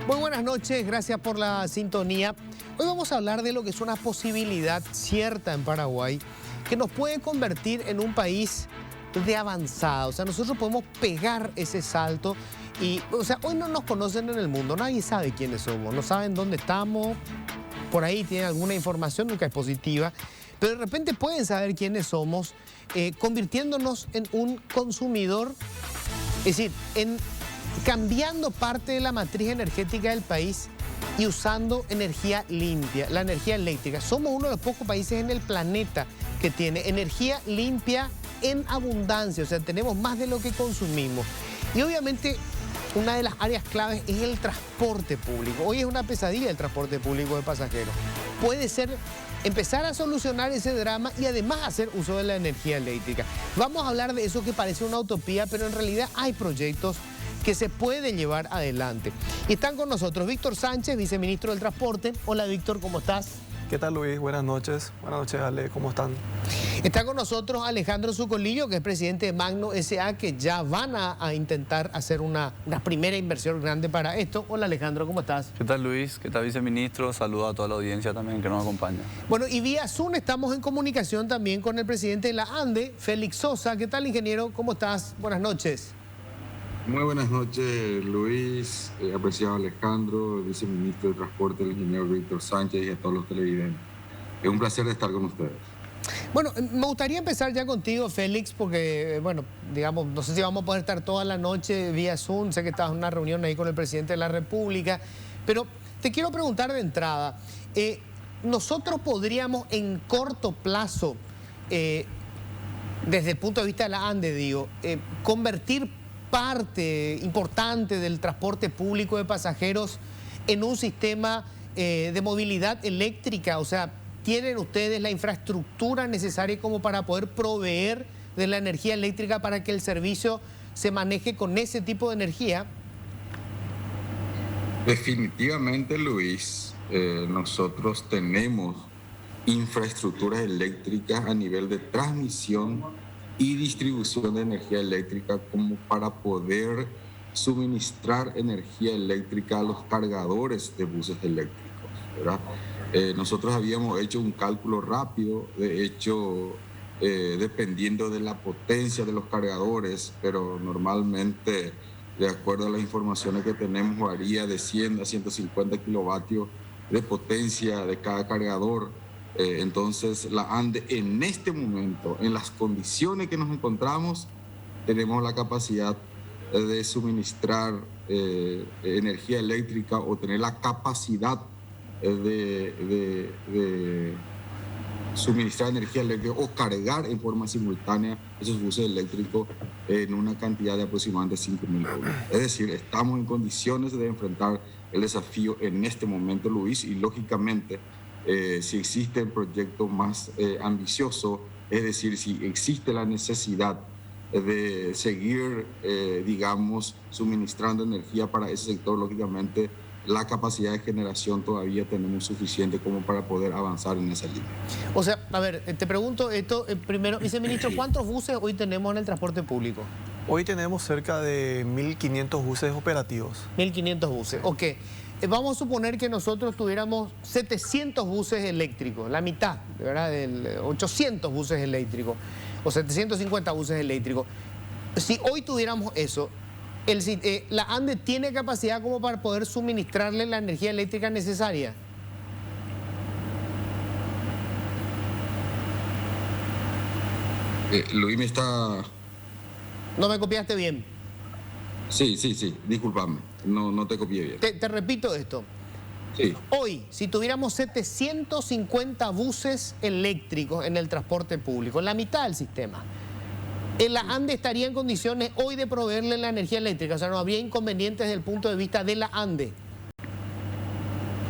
Muy buenas noches, gracias por la sintonía. Hoy vamos a hablar de lo que es una posibilidad cierta en Paraguay que nos puede convertir en un país de avanzada. O sea, nosotros podemos pegar ese salto y, hoy no nos conocen en el mundo, nadie sabe quiénes somos, no saben dónde estamos, por ahí tienen alguna información, nunca es positiva, pero de repente pueden saber quiénes somos, convirtiéndonos en un consumidor, es decir, cambiando parte de la matriz energética del país y usando energía limpia, la energía eléctrica. Somos uno de los pocos países en el planeta que tiene energía limpia en abundancia, o sea, tenemos más de lo que consumimos. Y obviamente una de las áreas claves es el transporte público. Hoy es una pesadilla el transporte público de pasajeros. Puede ser empezar a solucionar ese drama y además hacer uso de la energía eléctrica. Vamos a hablar de eso que parece una utopía, pero en realidad hay proyectos que se pueden llevar adelante. Y están con nosotros Víctor Sánchez, viceministro del Transporte. Hola Víctor, ¿cómo estás? ¿Qué tal, Luis? Buenas noches. Buenas noches, Ale. ¿Cómo están? Está con nosotros Alejandro Zucolillo, que es presidente de Magno S.A., que ya van a intentar hacer una primera inversión grande para esto. Hola Alejandro, ¿cómo estás? ¿Qué tal, Luis? ¿Qué tal, viceministro? Saludo a toda la audiencia también que nos acompaña. Bueno, y vía Zoom estamos en comunicación también con el presidente de la ANDE, Félix Sosa. ¿Qué tal, ingeniero? ¿Cómo estás? Buenas noches. Muy buenas noches, Luis, apreciado Alejandro, el viceministro de Transporte, el ingeniero Víctor Sánchez y a todos los televidentes. Es un placer estar con ustedes. Bueno, me gustaría empezar ya contigo, Félix, porque, bueno, digamos, no sé si vamos a poder estar toda la noche vía Zoom, sé que estabas en una reunión ahí con el presidente de la República, pero te quiero preguntar de entrada, nosotros podríamos en corto plazo, desde el punto de vista de la ANDE, digo, convertir parte importante del transporte público de pasajeros en un sistema de movilidad eléctrica. O sea, ¿tienen ustedes la infraestructura necesaria como para poder proveer de la energía eléctrica para que el servicio se maneje con ese tipo de energía? Definitivamente, Luis, nosotros tenemos infraestructuras eléctricas a nivel de transmisión y distribución de energía eléctrica como para poder suministrar energía eléctrica a los cargadores de buses eléctricos, ¿verdad? Nosotros habíamos hecho un cálculo rápido, de hecho, dependiendo de la potencia de los cargadores, pero normalmente, de acuerdo a las informaciones que tenemos, varía de 100 a 150 kilovatios de potencia de cada cargador. Entonces, la ANDE en este momento, en las condiciones que nos encontramos, tenemos la capacidad de suministrar energía eléctrica o tener la capacidad de suministrar energía eléctrica o cargar en forma simultánea esos buses eléctricos en una cantidad de aproximadamente 5.000 euros. Es decir, estamos en condiciones de enfrentar el desafío en este momento, Luis, y lógicamente, si existe un proyecto más ambicioso, es decir, si existe la necesidad de seguir, digamos, suministrando energía para ese sector, lógicamente la capacidad de generación todavía tenemos suficiente como para poder avanzar en esa línea. O sea, a ver, te pregunto esto primero, viceministro, ¿cuántos buses hoy tenemos en el transporte público? Hoy tenemos cerca de 1.500 buses operativos. 1.500 buses, ok. Vamos a suponer que nosotros tuviéramos 700 buses eléctricos, la mitad, ¿verdad? 800 buses eléctricos o 750 buses eléctricos. Si hoy tuviéramos eso, la ANDE tiene capacidad como para poder suministrarle la energía eléctrica necesaria. Luis me está... ¿No me copiaste bien? Sí, discúlpame, no te copié bien. Te repito esto. Sí. Hoy, si tuviéramos 750 buses eléctricos en el transporte público, la mitad del sistema, la ANDE estaría en condiciones hoy de proveerle la energía eléctrica, o sea, no habría inconvenientes desde el punto de vista de la ANDE.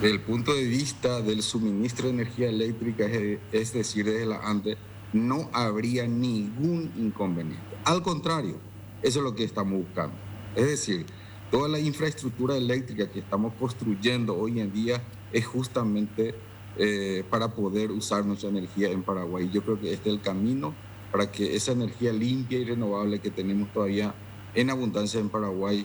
Desde el punto de vista del suministro de energía eléctrica, es decir, desde la ANDE, no habría ningún inconveniente. Al contrario, eso es lo que estamos buscando. Es decir, toda la infraestructura eléctrica que estamos construyendo hoy en día es justamente para poder usar nuestra energía en Paraguay. Yo creo que este es el camino para que esa energía limpia y renovable que tenemos todavía en abundancia en Paraguay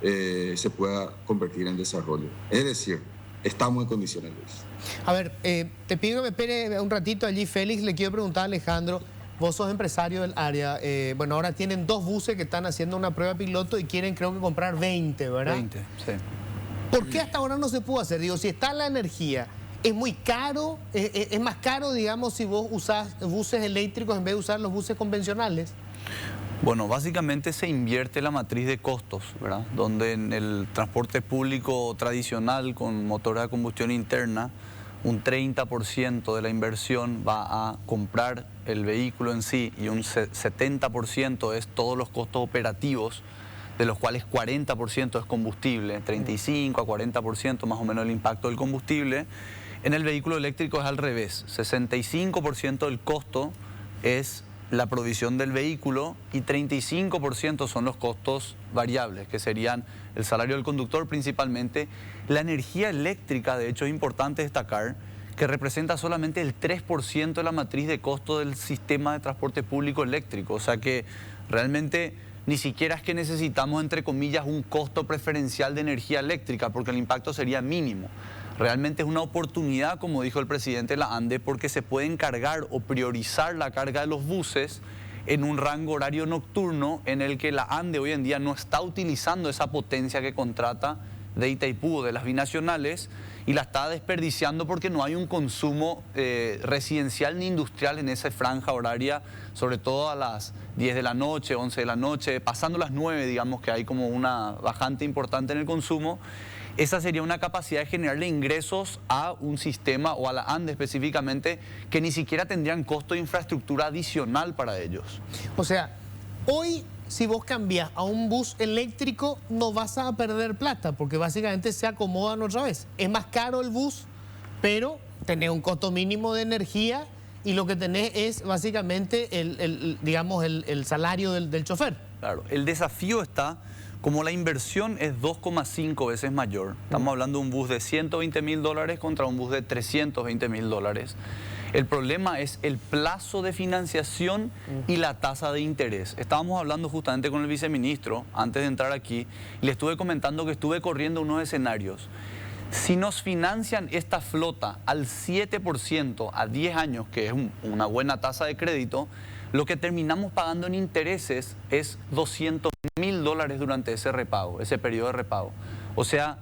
se pueda convertir en desarrollo. Es decir, estamos en condiciones, Luis. A ver, te pido que me espere un ratito allí, Félix. Le quiero preguntar a Alejandro, vos sos empresario del área. Bueno, ahora tienen 2 buses que están haciendo una prueba piloto y quieren, creo que, comprar 20, ¿verdad? 20, sí. ¿Por qué hasta ahora no se pudo hacer? Digo, si está la energía, ¿es muy caro? ¿Es más caro, digamos, si vos usás buses eléctricos en vez de usar los buses convencionales? Bueno, básicamente se invierte la matriz de costos, ¿verdad? Donde en el transporte público tradicional con motores de combustión interna, un 30% de la inversión va a comprar el vehículo en sí y un 70% es todos los costos operativos, de los cuales 40% es combustible, 35 a 40% más o menos el impacto del combustible. En el vehículo eléctrico es al revés, 65% del costo es la provisión del vehículo y 35% son los costos variables, que serían el salario del conductor principalmente. La energía eléctrica, de hecho, es importante destacar que representa solamente el 3% de la matriz de costo del sistema de transporte público eléctrico. O sea que realmente ni siquiera es que necesitamos, entre comillas, un costo preferencial de energía eléctrica, porque el impacto sería mínimo. Realmente es una oportunidad, como dijo el presidente de la ANDE, porque se puede encargar o priorizar la carga de los buses en un rango horario nocturno en el que la ANDE hoy en día no está utilizando esa potencia que contrata de Itaipú o de las binacionales y la está desperdiciando porque no hay un consumo residencial ni industrial en esa franja horaria, sobre todo a las 10 de la noche, 11 de la noche, pasando las 9, digamos que hay como una bajante importante en el consumo. Esa sería una capacidad de generarle ingresos a un sistema o a la ANDE específicamente que ni siquiera tendrían costo de infraestructura adicional para ellos. O sea, hoy si vos cambias a un bus eléctrico no vas a perder plata porque básicamente se acomodan otra vez. Es más caro el bus, pero tenés un costo mínimo de energía y lo que tenés es básicamente el salario del chofer. Claro, el desafío está, como la inversión es 2,5 veces mayor, estamos hablando de un bus de $120.000 contra un bus de $320.000. El problema es el plazo de financiación y la tasa de interés. Estábamos hablando justamente con el viceministro antes de entrar aquí y le estuve comentando que estuve corriendo unos escenarios. Si nos financian esta flota al 7% a 10 años, que es una buena tasa de crédito, lo que terminamos pagando en intereses es $200.000 durante ese repago, ese periodo de repago. O sea,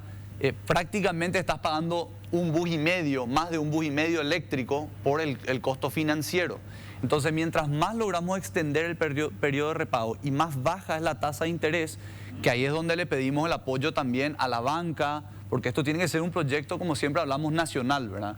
prácticamente estás pagando un bus y medio, más de un bus y medio eléctrico por el costo financiero. Entonces, mientras más logramos extender el periodo de repago y más baja es la tasa de interés, que ahí es donde le pedimos el apoyo también a la banca, porque esto tiene que ser un proyecto, como siempre hablamos, nacional, ¿verdad?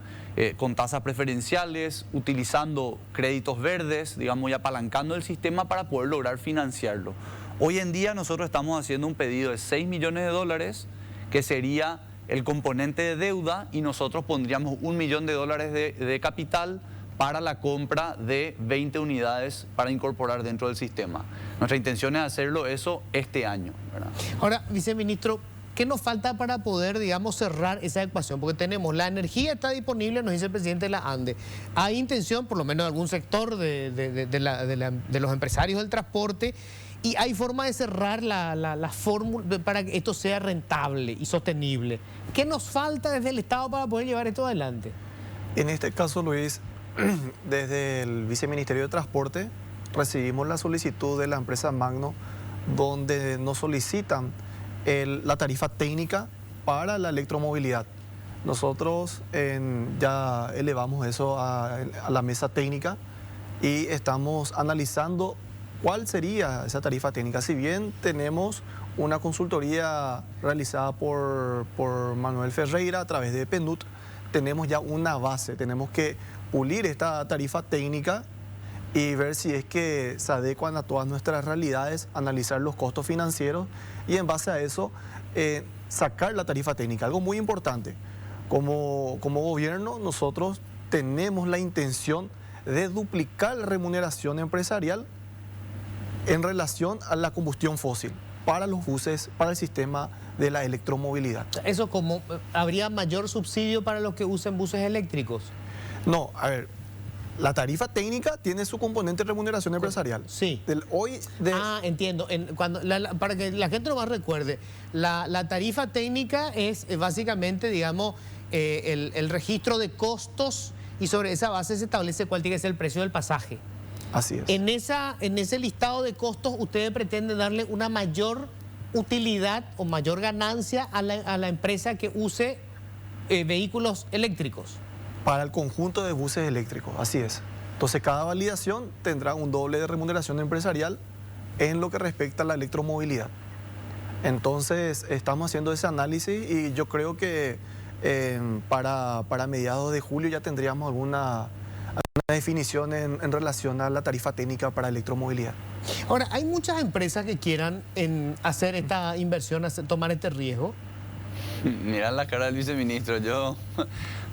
Con tasas preferenciales, utilizando créditos verdes, digamos, y apalancando el sistema para poder lograr financiarlo. Hoy en día nosotros estamos haciendo un pedido de $6 millones, que sería el componente de deuda, y nosotros pondríamos $1 millón de capital para la compra de 20 unidades para incorporar dentro del sistema. Nuestra intención es hacerlo eso este año, ¿verdad? Ahora, viceministro, ¿qué nos falta para poder, digamos, cerrar esa ecuación? Porque tenemos la energía está disponible, nos dice el presidente de la ANDE. Hay intención, por lo menos de algún sector de los empresarios del transporte, y hay forma de cerrar la fórmula para que esto sea rentable y sostenible. ¿Qué nos falta desde el Estado para poder llevar esto adelante? En este caso, Luis, desde el Viceministerio de Transporte recibimos la solicitud de la empresa Magno, donde nos solicitan la tarifa técnica para la electromovilidad. Nosotros ya elevamos eso a la mesa técnica y estamos analizando cuál sería esa tarifa técnica. Si bien tenemos una consultoría realizada por Manuel Ferreira a través de PNUD, tenemos ya una base, tenemos que pulir esta tarifa técnica y ver si es que se adecuan a todas nuestras realidades, analizar los costos financieros y en base a eso sacar la tarifa técnica. Algo muy importante, como gobierno nosotros tenemos la intención de duplicar la remuneración empresarial en relación a la combustión fósil para los buses, para el sistema de la electromovilidad. Eso, como ¿habría mayor subsidio para los que usen buses eléctricos? No, a ver, La tarifa técnica tiene su componente de remuneración empresarial. Sí. Entiendo. Para que la gente lo más recuerde, la tarifa técnica es básicamente, digamos, el registro de costos y sobre esa base se establece cuál tiene que ser el precio del pasaje. Así es. En ese listado de costos, ustedes pretenden darle una mayor utilidad o mayor ganancia a la empresa que use vehículos eléctricos. Para el conjunto de buses eléctricos, así es. Entonces, cada validación tendrá un doble de remuneración empresarial en lo que respecta a la electromovilidad. Entonces, estamos haciendo ese análisis y yo creo que para mediados de julio ya tendríamos alguna definición en relación a la tarifa técnica para electromovilidad. Ahora, hay muchas empresas que quieran hacer esta inversión, tomar este riesgo. Mira la cara del viceministro,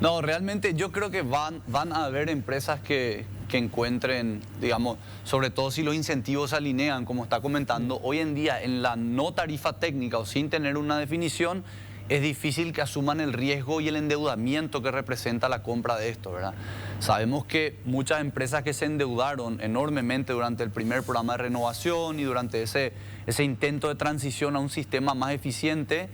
no, realmente yo creo que van a haber empresas que encuentren, digamos, sobre todo si los incentivos se alinean, como está comentando, hoy en día en la no tarifa técnica o sin tener una definición, es difícil que asuman el riesgo y el endeudamiento que representa la compra de esto, ¿verdad? Sabemos que muchas empresas que se endeudaron enormemente durante el primer programa de renovación y durante ese intento de transición a un sistema más eficiente,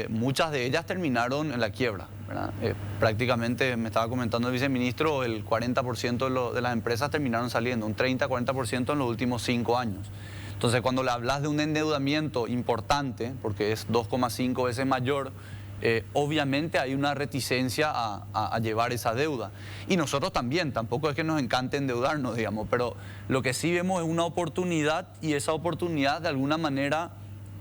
muchas de ellas terminaron en la quiebra, ¿verdad? Prácticamente, me estaba comentando el viceministro, el 40% de las empresas terminaron saliendo, un 30-40% en los últimos 5 años. Entonces, cuando le hablas de un endeudamiento importante, porque es 2,5 veces mayor, obviamente hay una reticencia a llevar esa deuda. Y nosotros también, tampoco es que nos encante endeudarnos, digamos, pero lo que sí vemos es una oportunidad y esa oportunidad de alguna manera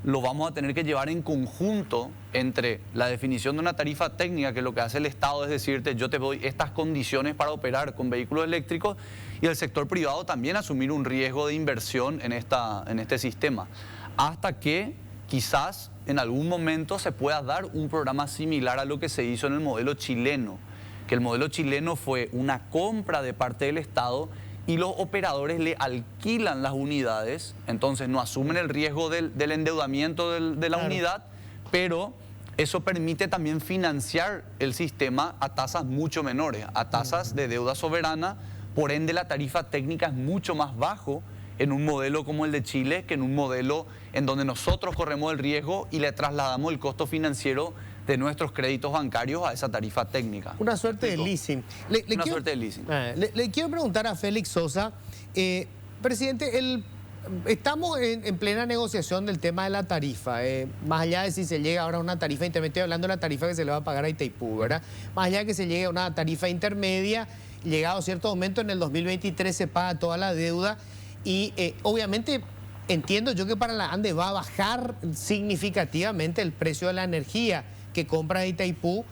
lo vamos a tener que llevar en conjunto entre la definición de una tarifa técnica, que lo que hace el Estado es decirte, yo te doy estas condiciones para operar con vehículos eléctricos, y el sector privado también asumir un riesgo de inversión en este sistema, hasta que quizás en algún momento se pueda dar un programa similar a lo que se hizo en el modelo chileno, que el modelo chileno fue una compra de parte del Estado y los operadores le alquilan las unidades, entonces no asumen el riesgo del endeudamiento de la unidad, pero eso permite también financiar el sistema a tasas mucho menores, a tasas de deuda soberana, por ende la tarifa técnica es mucho más bajo en un modelo como el de Chile que en un modelo en donde nosotros corremos el riesgo y le trasladamos el costo financiero de nuestros créditos bancarios a esa tarifa técnica. Una suerte de leasing. Suerte de leasing. Le quiero preguntar a Félix Sosa, presidente, estamos en plena negociación del tema de la tarifa, más allá de si se llega ahora a una tarifa intermedia, estoy hablando de la tarifa que se le va a pagar a Itaipú, ¿verdad? Más allá de que se llegue a una tarifa intermedia, llegado a cierto momento en el 2023 se paga toda la deuda y obviamente entiendo yo que para la ANDE va a bajar significativamente el precio de la energía que compra Itaipú,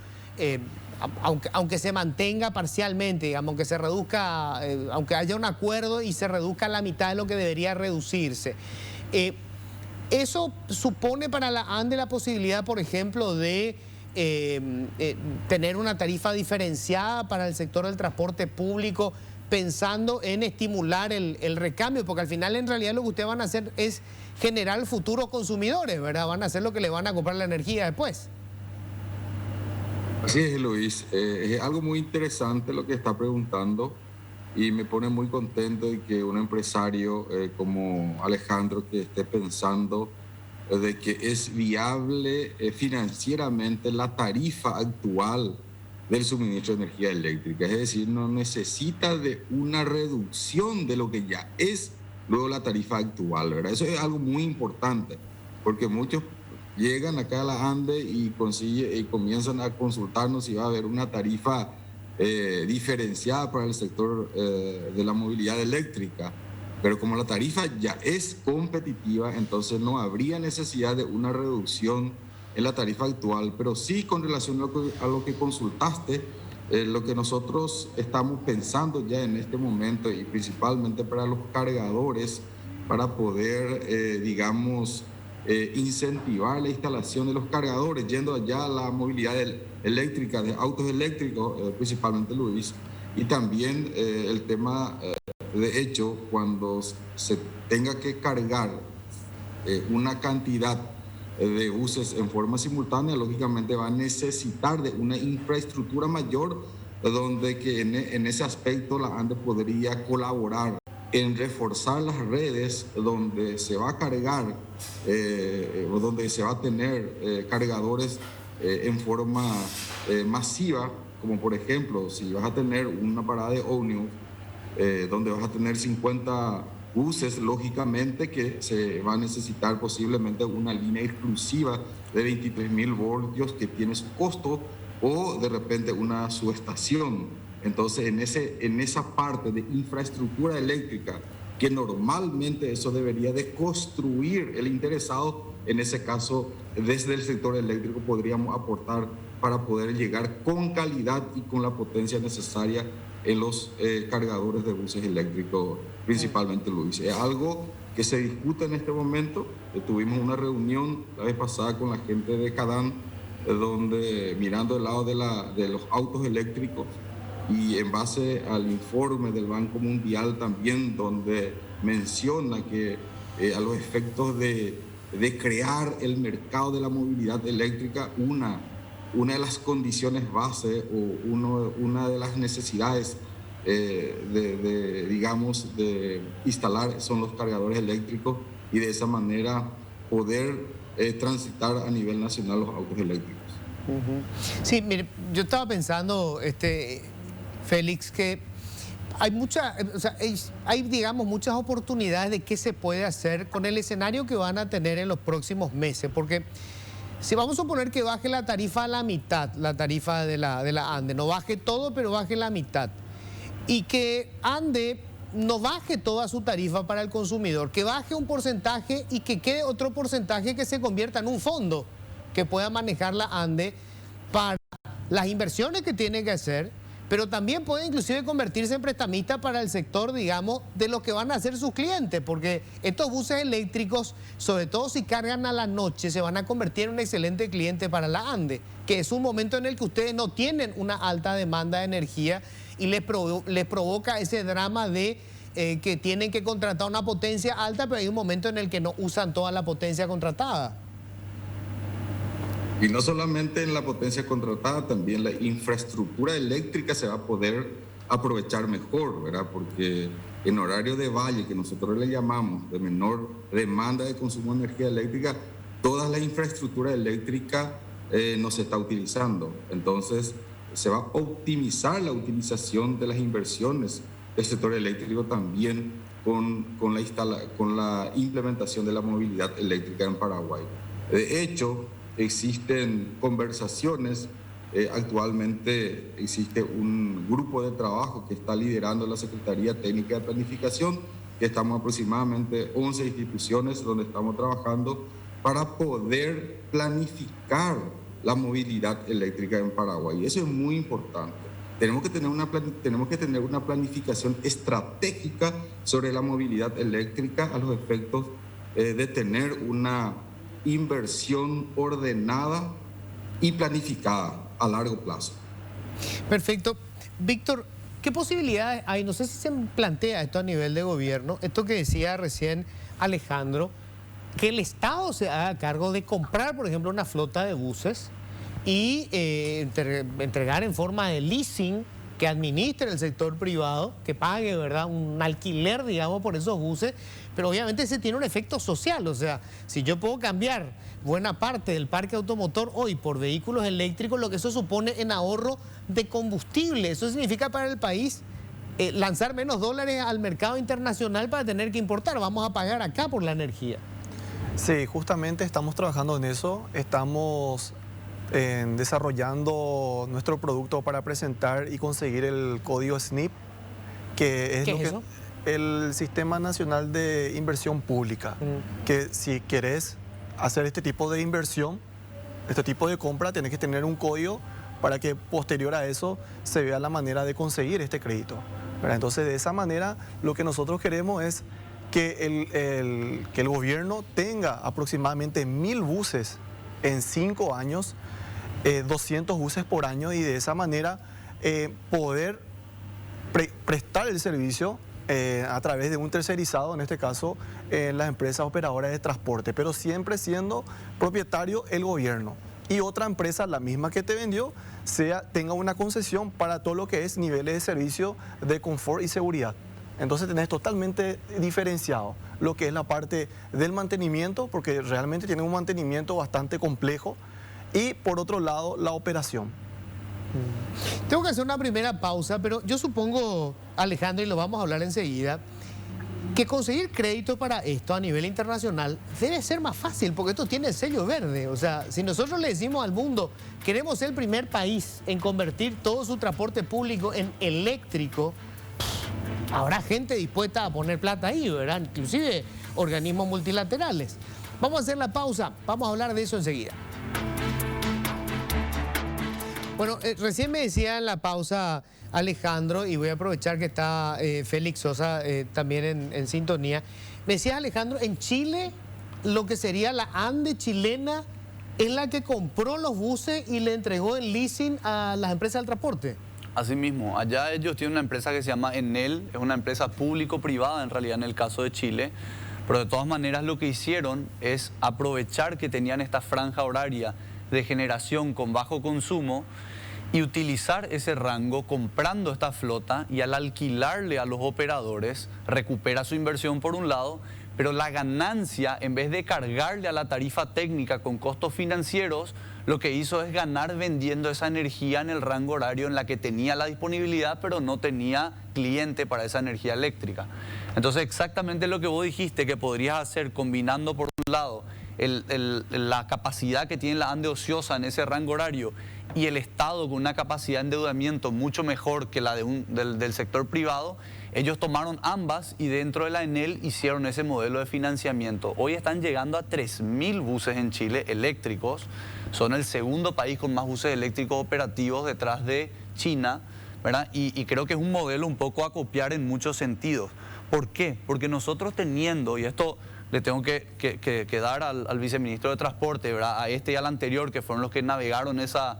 aunque se mantenga parcialmente, digamos, aunque se reduzca, aunque haya un acuerdo y se reduzca a la mitad de lo que debería reducirse. ¿Eso supone para la ANDE la posibilidad, por ejemplo, de tener una tarifa diferenciada para el sector del transporte público, pensando en estimular el recambio? Porque al final, en realidad, lo que ustedes van a hacer es generar futuros consumidores, ¿verdad? Van a hacer lo que le van a comprar la energía después. Así es, Luis. Es algo muy interesante lo que está preguntando y me pone muy contento de que un empresario como Alejandro, que esté pensando de que es viable financieramente la tarifa actual del suministro de energía eléctrica. Es decir, no necesita de una reducción de lo que ya es luego la tarifa actual, ¿verdad? Eso es algo muy importante, porque muchos llegan acá a la ANDE y comienzan a consultarnos si va a haber una tarifa diferenciada para el sector de la movilidad eléctrica. Pero como la tarifa ya es competitiva, entonces no habría necesidad de una reducción en la tarifa actual. Pero sí, con relación a lo que consultaste, lo que nosotros estamos pensando ya en este momento, y principalmente para los cargadores, para poder, digamos, incentivar la instalación de los cargadores, yendo allá a la movilidad eléctrica, de autos eléctricos, principalmente, Luis, y también el tema, de hecho, cuando se tenga que cargar una cantidad de buses en forma simultánea, lógicamente va a necesitar de una infraestructura mayor donde que en ese aspecto la ANDE podría colaborar en reforzar las redes donde se va a cargar o donde se va a tener cargadores en forma masiva, como por ejemplo, si vas a tener una parada de ómnibus donde vas a tener 50 buses, lógicamente que se va a necesitar posiblemente una línea exclusiva de 23.000 voltios que tiene su costo, o de repente una subestación. Entonces, en esa parte de infraestructura eléctrica, que normalmente eso debería de construir el interesado, en ese caso, desde el sector eléctrico podríamos aportar para poder llegar con calidad y con la potencia necesaria en los cargadores de buses eléctricos, principalmente, Luis. Es algo que se discute en este momento. Tuvimos una reunión la vez pasada con la gente de Cadán, donde mirando el lado de los autos eléctricos, y en base al informe del Banco Mundial también, donde menciona que a los efectos de crear el mercado de la movilidad eléctrica, una de las condiciones base o una de las necesidades digamos, de instalar son los cargadores eléctricos, y de esa manera poder transitar a nivel nacional los autos eléctricos. Sí, mire, yo estaba pensando, Félix, que hay hay, digamos, muchas oportunidades de qué se puede hacer con el escenario que van a tener en los próximos meses, porque si vamos a suponer que baje la tarifa a la mitad, la tarifa de la ANDE, no baje todo, pero baje la mitad, y que ANDE no baje toda su tarifa para el consumidor, que baje un porcentaje y que quede otro porcentaje que se convierta en un fondo que pueda manejar la ANDE para las inversiones que tiene que hacer, pero también puede inclusive convertirse en prestamista para el sector, digamos, de lo que van a hacer sus clientes, porque estos buses eléctricos, sobre todo si cargan a la noche, se van a convertir en un excelente cliente para la ANDE, que es un momento en el que ustedes no tienen una alta demanda de energía y les provoca ese drama de que tienen que contratar una potencia alta, pero hay un momento en el que no usan toda la potencia contratada. Y no solamente en la potencia contratada, también la infraestructura eléctrica se va a poder aprovechar mejor, ¿verdad? Porque en horario de valle, que nosotros le llamamos de menor demanda de consumo de energía eléctrica, toda la infraestructura eléctrica no se está utilizando. Entonces, se va a optimizar la utilización de las inversiones del sector eléctrico también con la implementación de la movilidad eléctrica en Paraguay. De hecho, existen conversaciones, actualmente existe un grupo de trabajo que está liderando la Secretaría Técnica de Planificación, que estamos aproximadamente 11 instituciones donde estamos trabajando para poder planificar la movilidad eléctrica en Paraguay. Y eso es muy importante. Tenemos que tener una planificación estratégica sobre la movilidad eléctrica a los efectos de tener una inversión ordenada y planificada a largo plazo. Perfecto. Víctor, ¿qué posibilidades hay? No sé si se plantea esto a nivel de gobierno, esto que decía recién Alejandro, que el Estado se haga cargo de comprar, por ejemplo, una flota de buses y entregar en forma de leasing, que administre el sector privado, que pague, ¿verdad?, un alquiler, digamos, por esos buses, pero obviamente ese tiene un efecto social. O sea, si yo puedo cambiar buena parte del parque automotor hoy por vehículos eléctricos, lo que eso supone en ahorro de combustible. Eso significa para el país lanzar menos dólares al mercado internacional para tener que importar. Vamos a pagar acá por la energía. Sí, justamente estamos trabajando en eso. Estamos desarrollando nuestro producto para presentar y conseguir el código SNIP, que es ¿Qué es eso? El Sistema Nacional de Inversión Pública, que si querés hacer este tipo de inversión, este tipo de compra, tenés que tener un código para que posterior a eso se vea la manera de conseguir este crédito, ¿verdad? Entonces, de esa manera, lo que nosotros queremos es que el gobierno tenga aproximadamente 1000 buses en 5 años, 200 buses por año, y de esa manera poder prestar el servicio a través de un tercerizado, en este caso las empresas operadoras de transporte, pero siempre siendo propietario el gobierno. y otra empresa, la misma que te vendió, tenga una concesión para todo lo que es niveles de servicio de confort y seguridad. Entonces tenés totalmente diferenciado lo que es la parte del mantenimiento, porque realmente tiene un mantenimiento bastante complejo, y por otro lado la operación. Tengo que hacer una primera pausa, pero yo supongo, Alejandro, y lo vamos a hablar enseguida, que conseguir crédito para esto a nivel internacional debe ser más fácil, porque esto tiene el sello verde. O sea, si nosotros le decimos al mundo, queremos ser el primer país en convertir todo su transporte público en eléctrico, habrá gente dispuesta a poner plata ahí, ¿verdad? Inclusive organismos multilaterales. Vamos a hacer la pausa, vamos a hablar de eso enseguida. Bueno, recién me decía en la pausa Alejandro, y voy a aprovechar que está Félix Sosa también en sintonía. Me decía Alejandro, en Chile lo que sería la ANDE chilena es la que compró los buses y le entregó en leasing a las empresas del transporte. Así mismo, allá ellos tienen una empresa que se llama Enel, es una empresa público-privada en realidad en el caso de Chile, pero de todas maneras lo que hicieron es aprovechar que tenían esta franja horaria de generación con bajo consumo y utilizar ese rango comprando esta flota, y al alquilarle a los operadores recupera su inversión por un lado, pero la ganancia, en vez de cargarle a la tarifa técnica con costos financieros, lo que hizo es ganar vendiendo esa energía en el rango horario en la que tenía la disponibilidad, pero no tenía cliente para esa energía eléctrica. Entonces, exactamente lo que vos dijiste que podrías hacer combinando por un lado la capacidad que tiene la ANDE ociosa en ese rango horario y el Estado con una capacidad de endeudamiento mucho mejor que la del sector privado, ellos tomaron ambas y dentro de la Enel hicieron ese modelo de financiamiento. Hoy están llegando a 3.000 buses en Chile eléctricos, son el segundo país con más buses eléctricos operativos detrás de China, ¿verdad? Y creo que es un modelo un poco a copiar en muchos sentidos. ¿Por qué? Porque nosotros teniendo, y esto le tengo que dar al viceministro de Transporte, ¿verdad? A este y al anterior, que fueron los que navegaron esa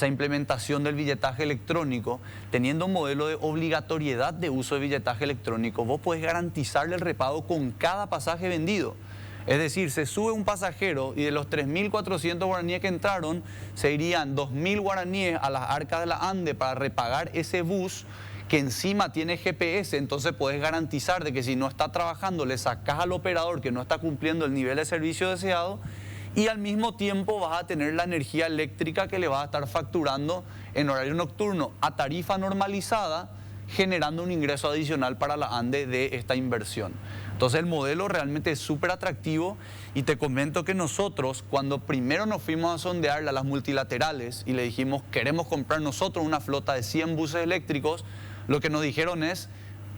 implementación del billetaje electrónico, teniendo un modelo de obligatoriedad de uso de billetaje electrónico, vos podés garantizarle el repago con cada pasaje vendido. Es decir, se sube un pasajero y de los 3.400 guaraníes que entraron, se irían 2.000 guaraníes a las arcas de la ANDE para repagar ese bus que encima tiene GPS, entonces puedes garantizar de que si no está trabajando le sacás al operador que no está cumpliendo el nivel de servicio deseado, y al mismo tiempo vas a tener la energía eléctrica que le vas a estar facturando en horario nocturno a tarifa normalizada, generando un ingreso adicional para la ANDE de esta inversión. Entonces el modelo realmente es súper atractivo, y te comento que nosotros cuando primero nos fuimos a sondearle a las multilaterales y le dijimos queremos comprar nosotros una flota de 100 buses eléctricos, lo que nos dijeron es: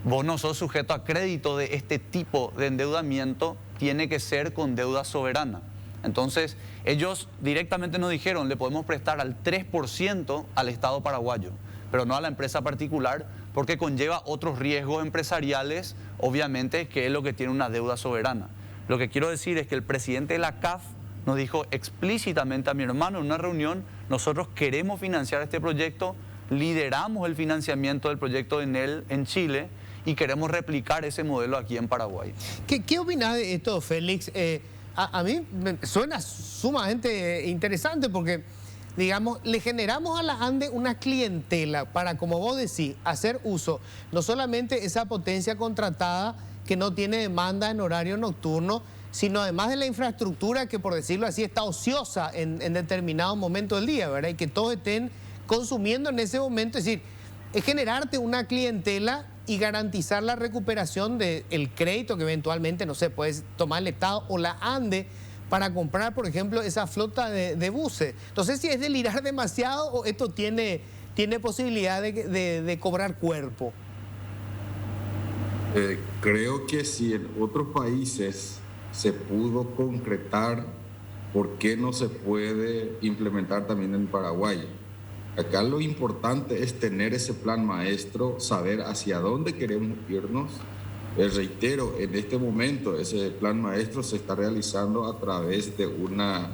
vos no sos sujeto a crédito de este tipo de endeudamiento, tiene que ser con deuda soberana. Entonces ellos directamente nos dijeron le podemos prestar al 3% al Estado paraguayo, pero no a la empresa particular, porque conlleva otros riesgos empresariales, obviamente, que es lo que tiene una deuda soberana. Lo que quiero decir es que el presidente de la CAF nos dijo explícitamente a mi hermano en una reunión: nosotros queremos financiar este proyecto, lideramos el financiamiento del proyecto de Enel en Chile y queremos replicar ese modelo aquí en Paraguay. ¿Qué opinás de esto, Félix? A mí me suena sumamente interesante porque, digamos, le generamos a la ANDE una clientela para, como vos decís, hacer uso no solamente esa potencia contratada que no tiene demanda en horario nocturno, sino además de la infraestructura que, por decirlo así, está ociosa en determinado momento del día, ¿verdad? Y que todos estén consumiendo en ese momento. Es decir, es generarte una clientela y garantizar la recuperación del crédito que eventualmente, no sé, puedes tomar el Estado o la ANDE para comprar, por ejemplo, esa flota de buses. No sé si es delirar demasiado o esto tiene posibilidad de cobrar cuerpo. Creo que si en otros países se pudo concretar, ¿por qué no se puede implementar también en Paraguay? Acá lo importante es tener ese plan maestro, saber hacia dónde queremos irnos. Reitero, en este momento ese plan maestro se está realizando a través de una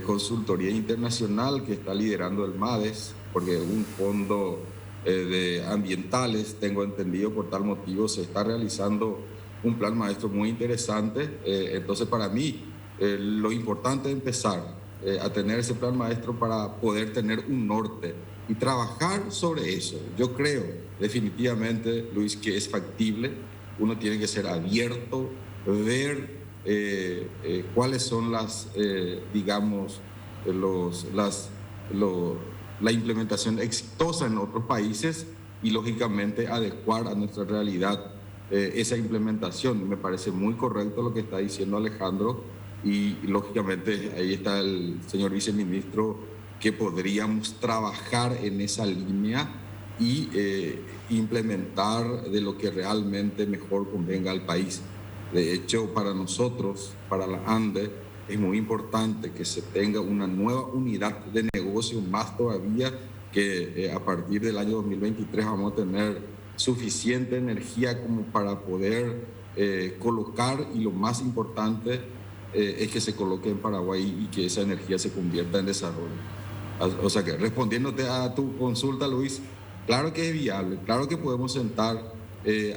consultoría internacional que está liderando el MADES, porque un fondo de ambientales, tengo entendido, por tal motivo se está realizando un plan maestro muy interesante. Entonces, para mí, lo importante es empezar a tener ese plan maestro para poder tener un norte y trabajar sobre eso. Yo creo definitivamente, Luis, que es factible. Uno tiene que ser abierto, ver cuáles son digamos, la implementación exitosa en otros países y lógicamente adecuar a nuestra realidad esa implementación. Me parece muy correcto lo que está diciendo Alejandro y lógicamente ahí está el señor viceministro, que podríamos trabajar en esa línea y implementar de lo que realmente mejor convenga al país. De hecho, para nosotros, para la ANDE, es muy importante que se tenga una nueva unidad de negocio, más todavía que a partir del año 2023 vamos a tener suficiente energía como para poder colocar, y lo más importante es que se coloque en Paraguay y que esa energía se convierta en desarrollo. O sea que, respondiéndote a tu consulta, Luis, claro que es viable, claro que podemos sentar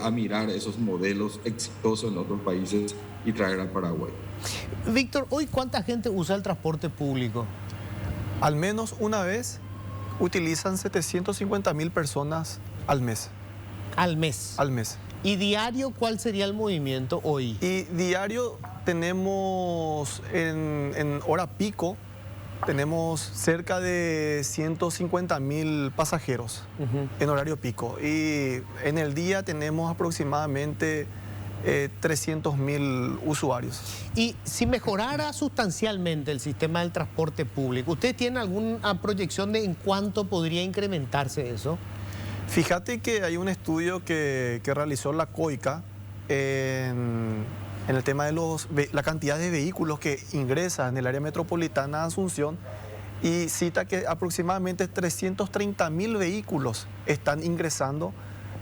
a mirar esos modelos exitosos en otros países y traer a Paraguay. Víctor, ¿hoy cuánta gente usa el transporte público? Al menos una vez utilizan 750.000 personas al mes. Al mes. Al mes. ¿Y diario cuál sería el movimiento hoy? Y diario tenemos en hora pico, tenemos cerca de 150.000 pasajeros en horario pico. Y en el día tenemos aproximadamente 300.000 usuarios. Y si mejorara sustancialmente el sistema del transporte público, ¿usted tiene alguna proyección de en cuánto podría incrementarse eso? Fíjate que hay un estudio que realizó la COICA en el tema de la cantidad de vehículos que ingresan en el área metropolitana de Asunción, y cita que aproximadamente 330.000 vehículos están ingresando,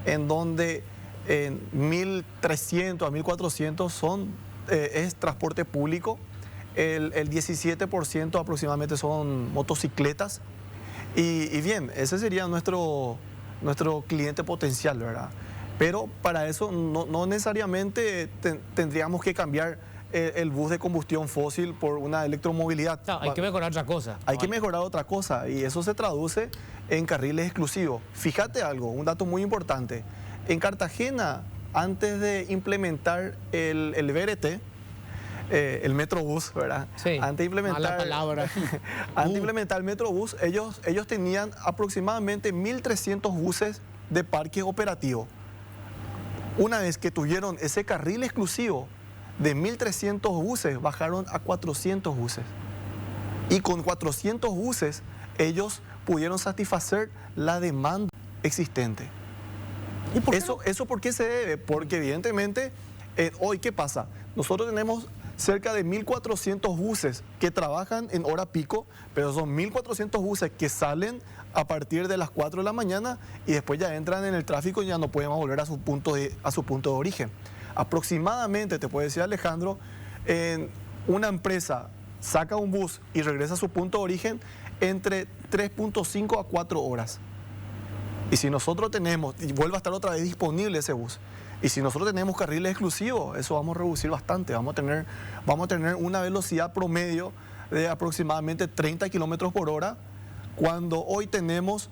en donde 1.300 a 1.400 es transporte público, el 17% aproximadamente son motocicletas, y bien, ese sería nuestro cliente potencial, ¿verdad? Pero para eso no necesariamente tendríamos que cambiar el bus de combustión fósil por una electromovilidad. No, hay que mejorar otra cosa. Hay que mejorar otra cosa, y eso se traduce en carriles exclusivos. Fíjate algo, un dato muy importante. En Cartagena, antes de implementar el BRT, el Metrobús, ¿verdad? Sí, antes de implementar, mala palabra. Antes de implementar el Metrobús, ellos tenían aproximadamente 1.300 buses de parque operativo. Una vez que tuvieron ese carril exclusivo, de 1.300 buses bajaron a 400 buses. Y con 400 buses ellos pudieron satisfacer la demanda existente. ¿Y por qué ¿Eso por qué se debe? Porque evidentemente, hoy, ¿qué pasa? Nosotros tenemos cerca de 1.400 buses que trabajan en hora pico, pero son 1.400 buses que salen a partir de las 4 de la mañana y después ya entran en el tráfico y ya no pueden volver a su punto de origen. Aproximadamente, te puede decir Alejandro, una empresa saca un bus y regresa a su punto de origen entre 3.5 a 4 horas. Y si nosotros tenemos, y vuelve a estar otra vez disponible ese bus, y si nosotros tenemos carriles exclusivos, eso vamos a reducir bastante. Vamos a tener una velocidad promedio de aproximadamente 30 kilómetros por hora, cuando hoy tenemos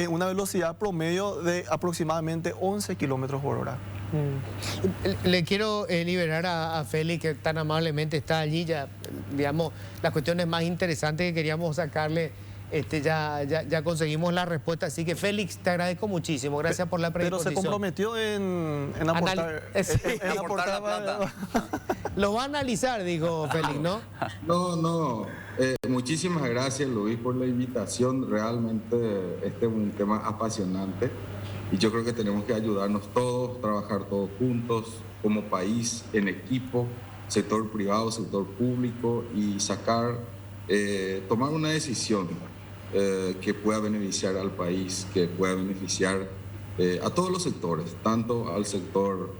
una velocidad promedio de aproximadamente 11 kilómetros por hora. Le quiero liberar a Félix, que tan amablemente está allí. Ya, digamos, las cuestiones más interesantes que queríamos sacarle, ya conseguimos la respuesta. Así que, Félix, te agradezco muchísimo. Gracias por la predisposición. Pero se comprometió en aportar, en aportar la plata. Lo va a analizar, dijo Félix, ¿no? No. Muchísimas gracias, Luis, por la invitación. Realmente este es un tema apasionante y yo creo que tenemos que ayudarnos todos, trabajar todos juntos, como país, en equipo, sector privado, sector público, y tomar una decisión que pueda beneficiar al país, que pueda beneficiar a todos los sectores, tanto al sector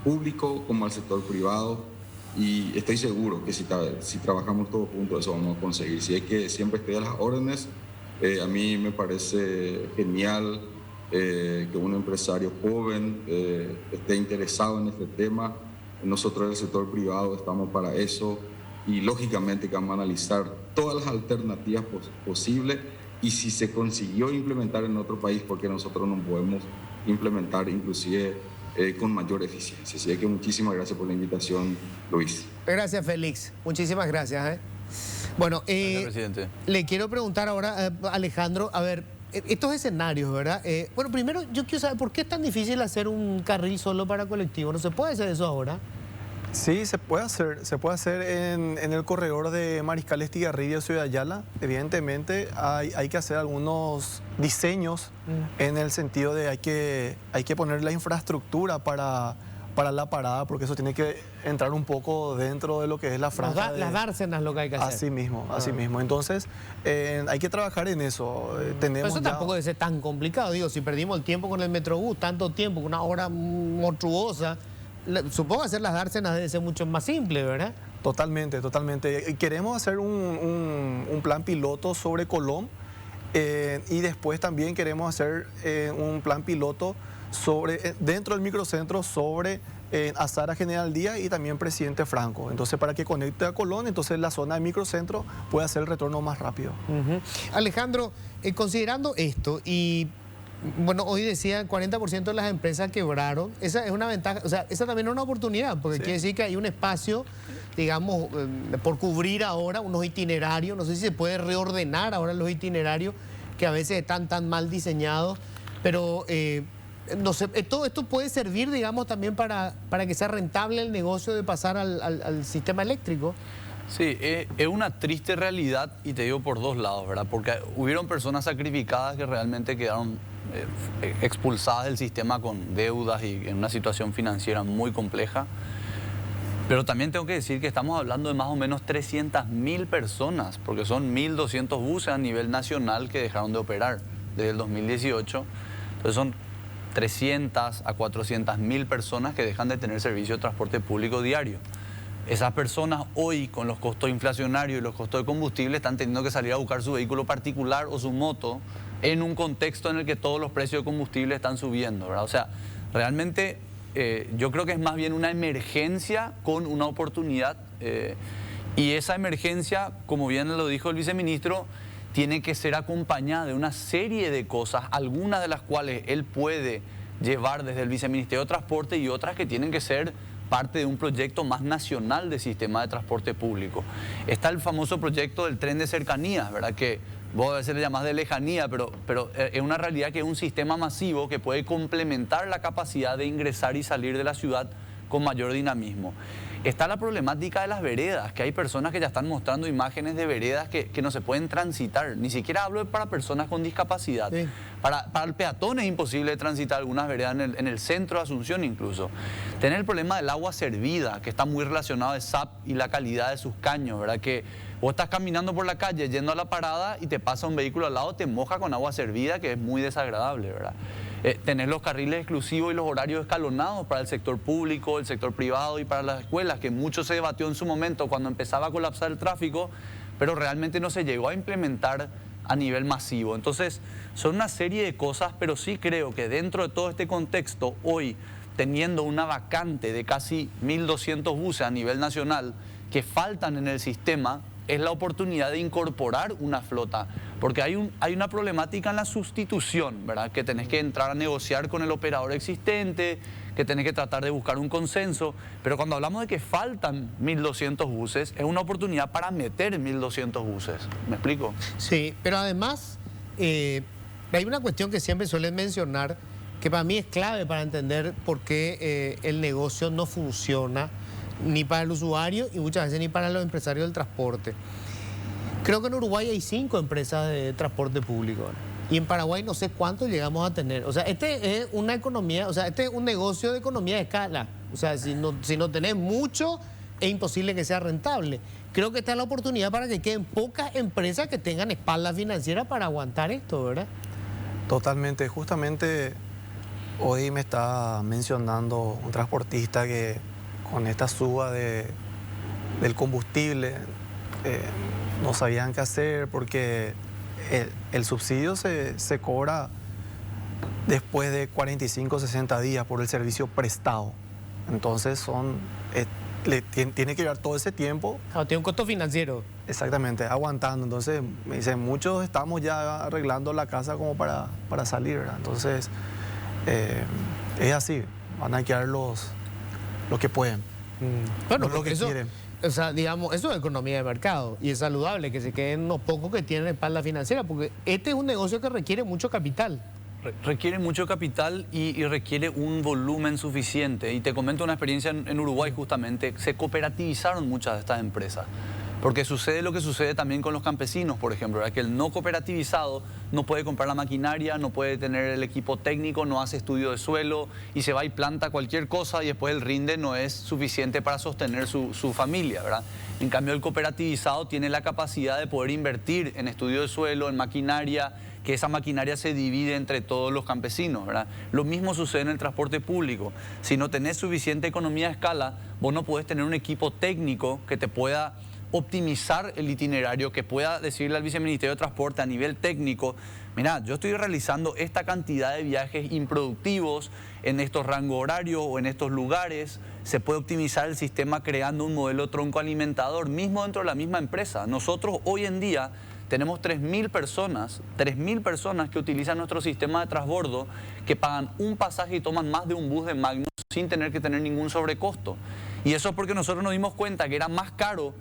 público como al sector privado. Y estoy seguro que si trabajamos todos juntos, eso vamos a conseguir. Si es que siempre estoy a las órdenes, a mí me parece genial que un empresario joven esté interesado en este tema. Nosotros en el sector privado estamos para eso. y lógicamente que vamos a analizar todas las alternativas posibles y si se consiguió implementar en otro país, porque nosotros no podemos implementar inclusive con mayor eficiencia. Así que muchísimas gracias por la invitación, Luis. Gracias, Félix. Muchísimas gracias. Bueno, gracias, presidente. Le quiero preguntar ahora a Alejandro, a ver, estos escenarios, ¿verdad? Bueno, primero yo quiero saber por qué es tan difícil hacer un carril solo para colectivo. ¿No se puede hacer eso ahora? Sí, se puede hacer en el corredor de Mariscal Estigarribia, Ciudad Ayala. Evidentemente hay que hacer algunos diseños en el sentido de hay que poner la infraestructura para la parada, porque eso tiene que entrar un poco dentro de lo que es la franja. Las dársenas lo que hay que hacer. Así mismo. Entonces, hay que trabajar en eso. Pero eso tampoco debe ser tan complicado. Digo, si perdimos el tiempo con el Metrobús, tanto tiempo, una hora monstruosa, supongo hacer las dársenas debe ser mucho más simple, ¿verdad? Totalmente. Queremos hacer un plan piloto sobre Colón y después también queremos hacer un plan piloto dentro del microcentro sobre Azara General Díaz y también Presidente Franco. Entonces, para que conecte a Colón, entonces la zona del microcentro puede hacer el retorno más rápido. Alejandro, considerando esto y... Bueno, hoy decía el 40% de las empresas quebraron. Esa es una ventaja, o sea, esa también es una oportunidad, porque quiere decir que hay un espacio, digamos, por cubrir ahora, unos itinerarios. No sé si se puede reordenar ahora los itinerarios, que a veces están tan mal diseñados, pero no sé, todo esto puede servir, digamos, también para que sea rentable el negocio de pasar al sistema eléctrico. Sí, es una triste realidad y te digo por dos lados, ¿verdad? Porque hubieron personas sacrificadas que realmente quedaron expulsadas del sistema con deudas y en una situación financiera muy compleja. Pero también tengo que decir que estamos hablando de más o menos 300.000 personas, porque son 1.200 buses a nivel nacional que dejaron de operar desde el 2018. Entonces son 300 a 400.000 personas que dejan de tener servicio de transporte público diario. Esas personas hoy, con los costos inflacionarios y los costos de combustible, están teniendo que salir a buscar su vehículo particular o su moto en un contexto en el que todos los precios de combustible están subiendo, ¿verdad? O sea, realmente yo creo que es más bien una emergencia con una oportunidad y esa emergencia, como bien lo dijo el viceministro, tiene que ser acompañada de una serie de cosas, algunas de las cuales él puede llevar desde el Viceministerio de Transporte y otras que tienen que ser parte de un proyecto más nacional de sistema de transporte público. Está el famoso proyecto del tren de cercanías, ¿verdad? Que vos a veces le llamás de lejanía, pero es una realidad que es un sistema masivo que puede complementar la capacidad de ingresar y salir de la ciudad con mayor dinamismo. Está la problemática de las veredas, que hay personas que ya están mostrando imágenes de veredas que no se pueden transitar. Ni siquiera hablo para personas con discapacidad. Sí. Para el peatón es imposible transitar algunas veredas en el centro de Asunción incluso. Tener el problema del agua servida, que está muy relacionado al SAP y la calidad de sus caños, ¿verdad? Que vos estás caminando por la calle yendo a la parada y te pasa un vehículo al lado, te moja con agua servida, que es muy desagradable, ¿verdad? Tener los carriles exclusivos y los horarios escalonados para el sector público, el sector privado y para las escuelas, que mucho se debatió en su momento cuando empezaba a colapsar el tráfico, pero realmente no se llegó a implementar a nivel masivo. Entonces, son una serie de cosas, pero sí creo que dentro de todo este contexto, hoy, teniendo una vacante de casi 1.200 buses a nivel nacional que faltan en el sistema, es la oportunidad de incorporar una flota, porque hay una problemática en la sustitución, ¿verdad? Que tenés que entrar a negociar con el operador existente, que tenés que tratar de buscar un consenso, pero cuando hablamos de que faltan 1.200 buses, es una oportunidad para meter 1.200 buses. ¿Me explico? Sí, pero además hay una cuestión que siempre suelen mencionar, que para mí es clave para entender por qué el negocio no funciona ni para el usuario y muchas veces ni para los empresarios del transporte. Creo que en Uruguay hay 5 empresas de transporte público, ¿no? Y en Paraguay no sé cuántos llegamos a tener. O sea, este es una economía, o sea, este es un negocio de economía de escala. O sea, si no tenés mucho, es imposible que sea rentable. Creo que esta es la oportunidad para que queden pocas empresas que tengan espalda financiera para aguantar esto, ¿verdad? Totalmente. Justamente hoy me está mencionando un transportista que con esta suba del combustible no sabían qué hacer porque el subsidio se cobra después de 45 o 60 días por el servicio prestado. Entonces tiene que llevar todo ese tiempo. Tiene un costo financiero. Exactamente, aguantando. Entonces, me dicen, muchos estamos ya arreglando la casa como para salir, ¿verdad? Entonces, es así, van a quedar los que pueden, Bueno, no lo que eso, quieren. o sea, digamos, eso es economía de mercado y es saludable que se queden los pocos que tienen espalda financiera, porque este es un negocio que requiere mucho capital. Requiere mucho capital y requiere un volumen suficiente. Y te comento una experiencia en Uruguay justamente. Se cooperativizaron muchas de estas empresas. Porque sucede lo que sucede también con los campesinos, por ejemplo, ¿verdad? Que el no cooperativizado no puede comprar la maquinaria, no puede tener el equipo técnico, no hace estudio de suelo y se va y planta cualquier cosa y después el rinde no es suficiente para sostener su familia, ¿verdad? En cambio, el cooperativizado tiene la capacidad de poder invertir en estudio de suelo, en maquinaria, que esa maquinaria se divide entre todos los campesinos, ¿verdad? Lo mismo sucede en el transporte público. Si no tenés suficiente economía de escala, vos no podés tener un equipo técnico que te pueda optimizar el itinerario, que pueda decirle al Viceministerio de Transporte a nivel técnico, mira, yo estoy realizando esta cantidad de viajes improductivos en estos rangos horarios o en estos lugares, se puede optimizar el sistema creando un modelo tronco alimentador, mismo dentro de la misma empresa. Nosotros hoy en día tenemos 3.000 personas que utilizan nuestro sistema de transbordo, que pagan un pasaje y toman más de un bus de Magnus sin tener que tener ningún sobrecosto. Y eso es porque nosotros nos dimos cuenta que era más caro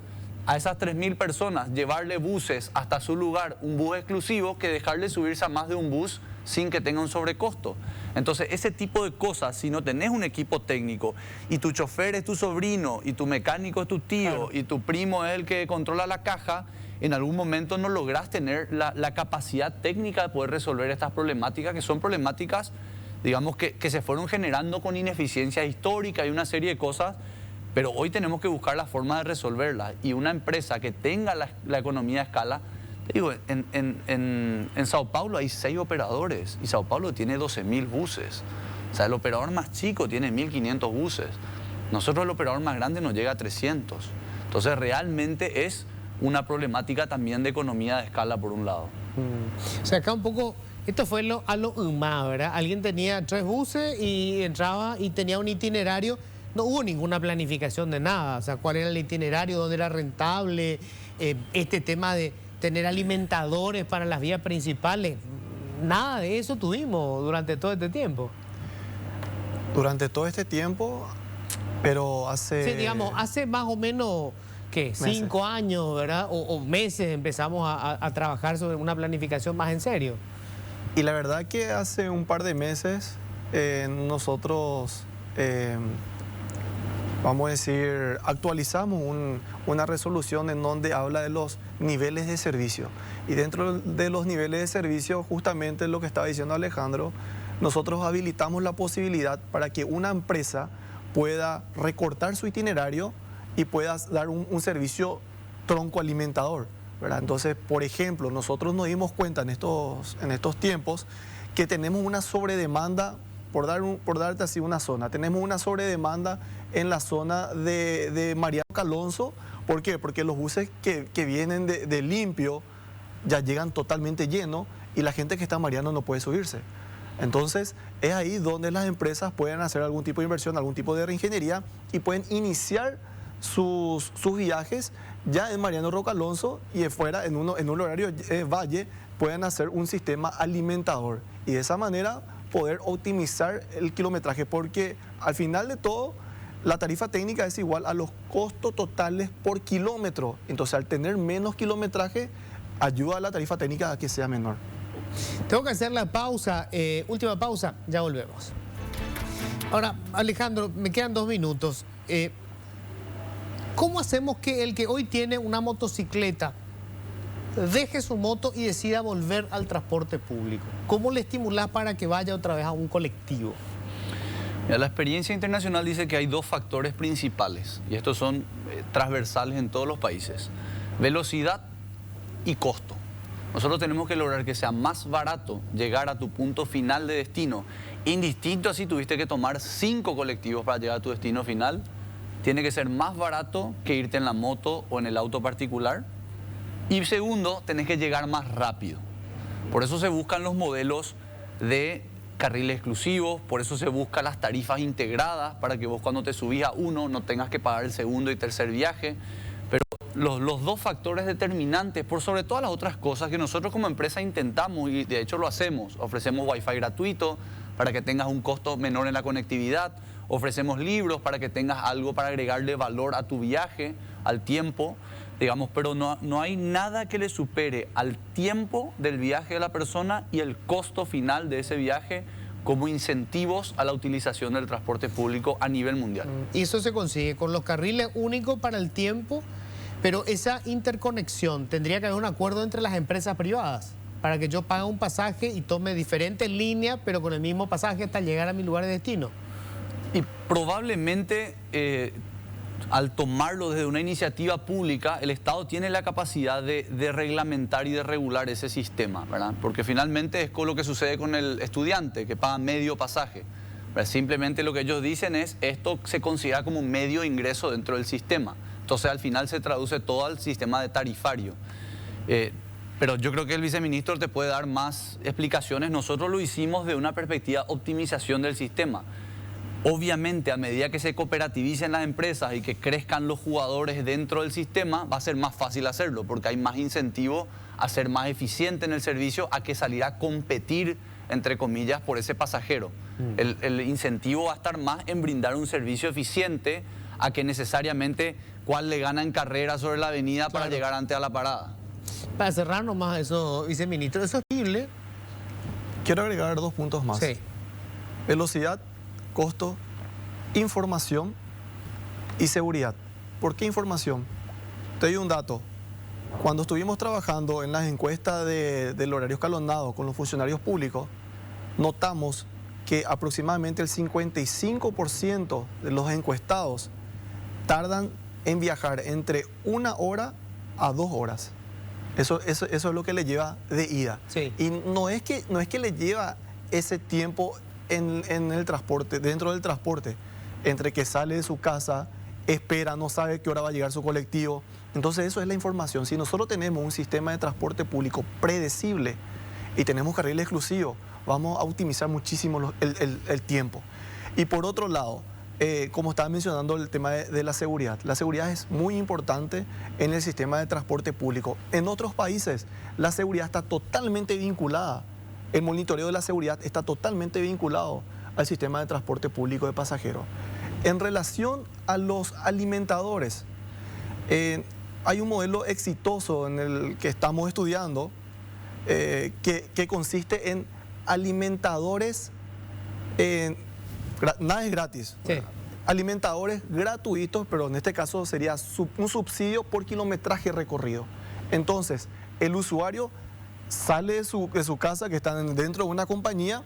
a esas 3.000 personas llevarle buses hasta su lugar, un bus exclusivo, que dejarle subirse a más de un bus sin que tenga un sobrecosto. Entonces, ese tipo de cosas, si no tenés un equipo técnico y tu chofer es tu sobrino y tu mecánico es tu tío, claro, y tu primo es el que controla la caja, en algún momento no lográs tener la capacidad técnica de poder resolver estas problemáticas, que son problemáticas, digamos, que se fueron generando con ineficiencia histórica y una serie de cosas. Pero hoy tenemos que buscar la forma de resolverla. Y una empresa que tenga la economía de escala, te digo, en Sao Paulo hay 6 operadores y Sao Paulo tiene 12.000 buses. O sea, el operador más chico tiene 1.500 buses. Nosotros el operador más grande nos llega a 300. Entonces realmente es una problemática también de economía de escala por un lado. O sea, acá un poco, esto fue a lo humano, ¿verdad? Alguien tenía 3 buses y entraba y tenía un itinerario. No hubo ninguna planificación de nada, o sea, cuál era el itinerario, dónde era rentable, este tema de tener alimentadores para las vías principales, nada de eso tuvimos durante todo este tiempo. Durante todo este tiempo, pero hace... Sí, digamos, hace más o menos, ¿qué? Meses. 5 años, ¿verdad? O meses empezamos a trabajar sobre una planificación más en serio. Y la verdad que hace un par de meses nosotros... vamos a decir, actualizamos una resolución en donde habla de los niveles de servicio. Y dentro de los niveles de servicio, justamente lo que estaba diciendo Alejandro, nosotros habilitamos la posibilidad para que una empresa pueda recortar su itinerario y pueda dar un servicio tronco alimentador, ¿verdad? Entonces, por ejemplo, nosotros nos dimos cuenta en estos tiempos que tenemos una sobredemanda. Por darte así una zona, tenemos una sobredemanda en la zona de Mariano Calonso. ¿Por qué? Porque los buses que vienen de Limpio ya llegan totalmente llenos y la gente que está en Mariano no puede subirse. Entonces, es ahí donde las empresas pueden hacer algún tipo de inversión, algún tipo de reingeniería y pueden iniciar sus viajes ya en Mariano Roca Alonso y afuera, en un horario valle, pueden hacer un sistema alimentador. Y de esa manera poder optimizar el kilometraje, porque al final de todo la tarifa técnica es igual a los costos totales por kilómetro. Entonces, al tener menos kilometraje, ayuda a la tarifa técnica a que sea menor. Tengo que hacer la pausa, última pausa, ya volvemos. Ahora, Alejandro, me quedan 2 minutos. ¿Cómo hacemos que el que hoy tiene una motocicleta deje su moto y decida volver al transporte público? ¿Cómo le estimulás para que vaya otra vez a un colectivo? Mira, la experiencia internacional dice que hay 2 factores principales, y estos son transversales en todos los países: velocidad y costo. Nosotros tenemos que lograr que sea más barato llegar a tu punto final de destino, indistinto a si tuviste que tomar 5 colectivos para llegar a tu destino final. Tiene que ser más barato que irte en la moto o en el auto particular. Y segundo, tenés que llegar más rápido. Por eso se buscan los modelos de carriles exclusivos, por eso se busca las tarifas integradas, para que vos cuando te subís a uno no tengas que pagar el segundo y tercer viaje. Pero los dos factores determinantes, por sobre todas las otras cosas que nosotros como empresa intentamos, y de hecho lo hacemos, ofrecemos Wi-Fi gratuito para que tengas un costo menor en la conectividad, ofrecemos libros para que tengas algo para agregarle valor a tu viaje, al tiempo, digamos, pero no hay nada que le supere al tiempo del viaje de la persona y el costo final de ese viaje como incentivos a la utilización del transporte público a nivel mundial. Y eso se consigue con los carriles únicos para el tiempo, pero esa interconexión, tendría que haber un acuerdo entre las empresas privadas para que yo pague un pasaje y tome diferentes líneas, pero con el mismo pasaje hasta llegar a mi lugar de destino. Y probablemente al tomarlo desde una iniciativa pública, el Estado tiene la capacidad de reglamentar y de regular ese sistema, ¿verdad? Porque finalmente es con lo que sucede con el estudiante, que paga medio pasaje, ¿verdad? Simplemente lo que ellos dicen es, esto se considera como un medio ingreso dentro del sistema. Entonces al final se traduce todo al sistema de tarifario. Pero yo creo que el viceministro te puede dar más explicaciones. Nosotros lo hicimos de una perspectiva optimización del sistema. Obviamente, a medida que se cooperativicen las empresas y que crezcan los jugadores dentro del sistema, va a ser más fácil hacerlo, porque hay más incentivo a ser más eficiente en el servicio, a que salir a competir, entre comillas, por ese pasajero. El incentivo va a estar más en brindar un servicio eficiente a que necesariamente cuál le gana en carrera sobre la avenida para llegar antes a la parada. Para cerrar nomás eso, viceministro, ¿eso es posible? Quiero agregar 2 puntos más. Sí. Velocidad, costo, información y seguridad. ¿Por qué información? Te doy un dato. Cuando estuvimos trabajando en las encuestas del horario escalonado con los funcionarios públicos, notamos que aproximadamente el 55% de los encuestados tardan en viajar entre 1 hora a 2 horas. Eso es lo que le lleva de ida. Sí. Y no es que le lleva ese tiempo en el transporte, dentro del transporte, entre que sale de su casa, espera, no sabe qué hora va a llegar su colectivo. Entonces eso es la información. Si nosotros tenemos un sistema de transporte público predecible y tenemos carriles exclusivos, vamos a optimizar muchísimo el tiempo. Y por otro lado, como estaba mencionando el tema de la seguridad es muy importante en el sistema de transporte público. En otros países la seguridad está totalmente vinculada. El monitoreo de la seguridad está totalmente vinculado al sistema de transporte público de pasajeros. En relación a los alimentadores, hay un modelo exitoso en el que estamos estudiando que consiste en alimentadores, nada es gratis. Sí. Alimentadores gratuitos, pero en este caso sería un subsidio por kilometraje recorrido. Entonces, el usuario sale de su casa, que está dentro de una compañía,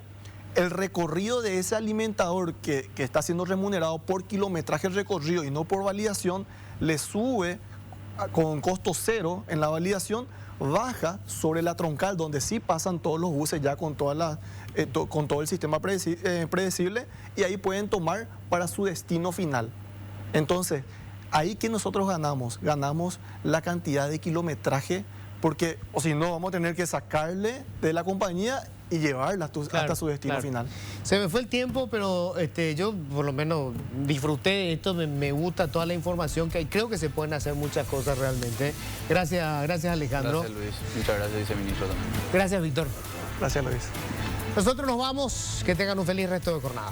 el recorrido de ese alimentador que está siendo remunerado por kilometraje recorrido y no por validación, le sube con costo cero en la validación, baja sobre la troncal donde sí pasan todos los buses ya con todo el sistema predecible, y ahí pueden tomar para su destino final. Entonces, ahí que nosotros ganamos la cantidad de kilometraje, porque o si no vamos a tener que sacarle de la compañía y llevarla hasta su destino final. Se me fue el tiempo, pero yo por lo menos disfruté de esto, me gusta toda la información que hay. Creo que se pueden hacer muchas cosas realmente. Gracias Alejandro. Gracias, Luis. Muchas gracias, viceministro, también. Gracias, Víctor. Gracias, Luis. Nosotros nos vamos, que tengan un feliz resto de jornada.